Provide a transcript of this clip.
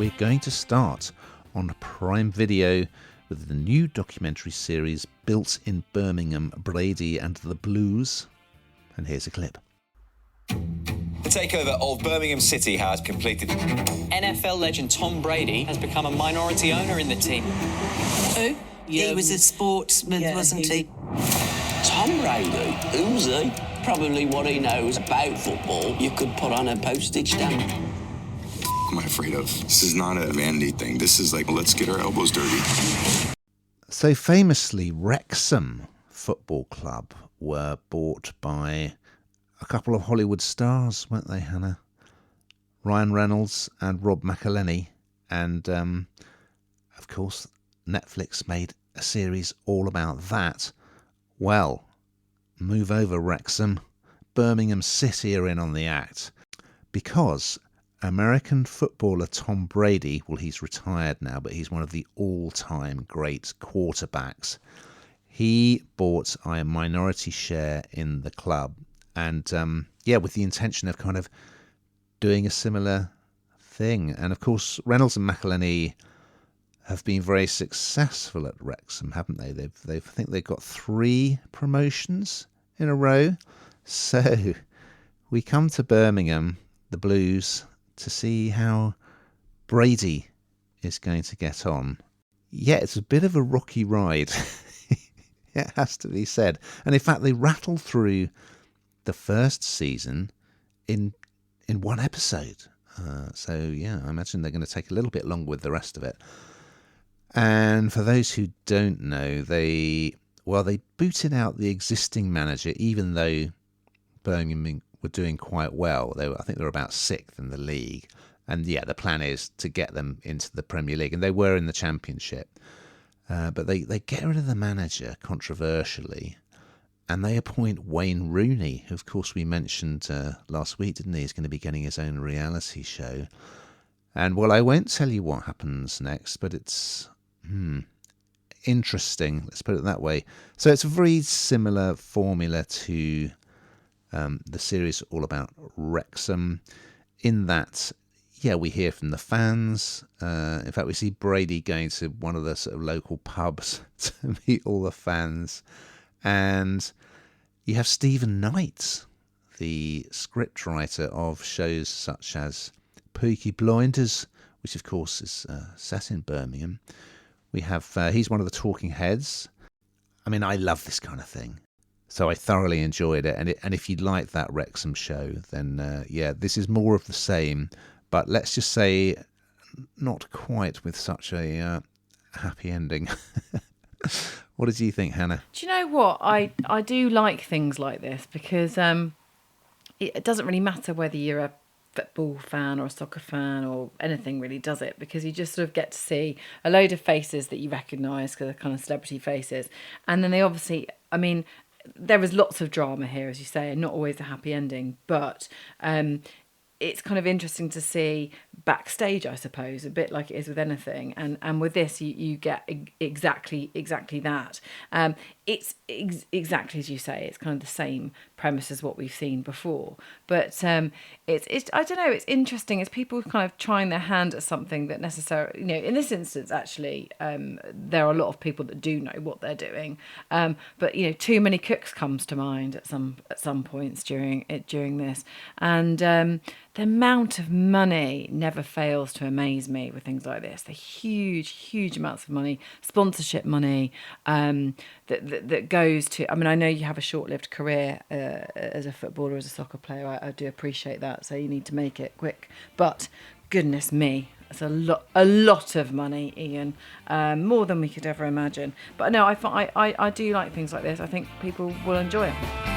we're going to start on Prime Video with the new documentary series Built in Birmingham, Brady and the Blues. And here's a clip. The takeover of Birmingham City has completed. NFL legend Tom Brady has become a minority owner in the team. Who? He was a sportsman, wasn't he? Tom Brady? Who's he? Probably what he knows about football you could put on a postage stamp. What am I afraid of? This is not a vanity thing. This is like, let's get our elbows dirty. So famously, Wrexham Football Club were bought by a couple of Hollywood stars, weren't they, Hannah? Ryan Reynolds and Rob McElhenney. And, of course, Netflix made a series all about that. Well, move over, Wrexham. Birmingham City are in on the act. Because American footballer Tom Brady, well, he's retired now, but he's one of the all-time great quarterbacks. He bought a minority share in the club. And, with the intention of kind of doing a similar thing. And, of course, Reynolds and McElhenney have been very successful at Wrexham, haven't they? I think they've got 3 promotions in a row. So we come to Birmingham, the Blues, to see how Brady is going to get on. Yeah, it's a bit of a rocky ride. It has to be said. And in fact, they rattle through the first season in one episode. I imagine they're going to take a little bit longer with the rest of it. And for those who don't know, they booted out the existing manager, even though Birmingham were doing quite well. I think they were about 6th in the league. And the plan is to get them into the Premier League. And they were in the Championship. But they get rid of the manager, controversially. And they appoint Wayne Rooney, who, of course, we mentioned last week, didn't he? He's going to be getting his own reality show. And, well, I won't tell you what happens next, but it's interesting, let's put it that way. So it's a very similar formula to the series all about Wrexham, in that, we hear from the fans. In fact, we see Brady going to one of the sort of local pubs to meet all the fans. And you have Stephen Knight, the scriptwriter of shows such as Peaky Blinders, which of course is set in Birmingham. We have he's one of the talking heads. I mean, I love this kind of thing, so I thoroughly enjoyed it. And if you like that Wrexham show, then this is more of the same. But let's just say, not quite with such a happy ending. What did you think, Hannah? Do you know what? I do like things like this because it doesn't really matter whether you're a football fan or a soccer fan or anything, really, does it? Because you just sort of get to see a load of faces that you recognise because they're kind of celebrity faces. And then they obviously, I mean, there is lots of drama here, as you say, and not always a happy ending. But it's kind of interesting to see backstage, I suppose, a bit like it is with anything. And with this, you get exactly that. It's exactly as you say. It's kind of the same premise as what we've seen before. But it's I don't know. It's interesting. It's people kind of trying their hand at something that necessarily, in this instance, actually, there are a lot of people that do know what they're doing. But too many cooks comes to mind at some points during this, and the amount of money never fails to amaze me with things like this. The huge amounts of money, sponsorship money, that goes to. I mean, I know you have a short-lived career as a footballer, as a soccer player. I do appreciate that. So you need to make it quick. But goodness me, it's a lot of money, Ian, more than we could ever imagine. But no, I do like things like this. I think people will enjoy it.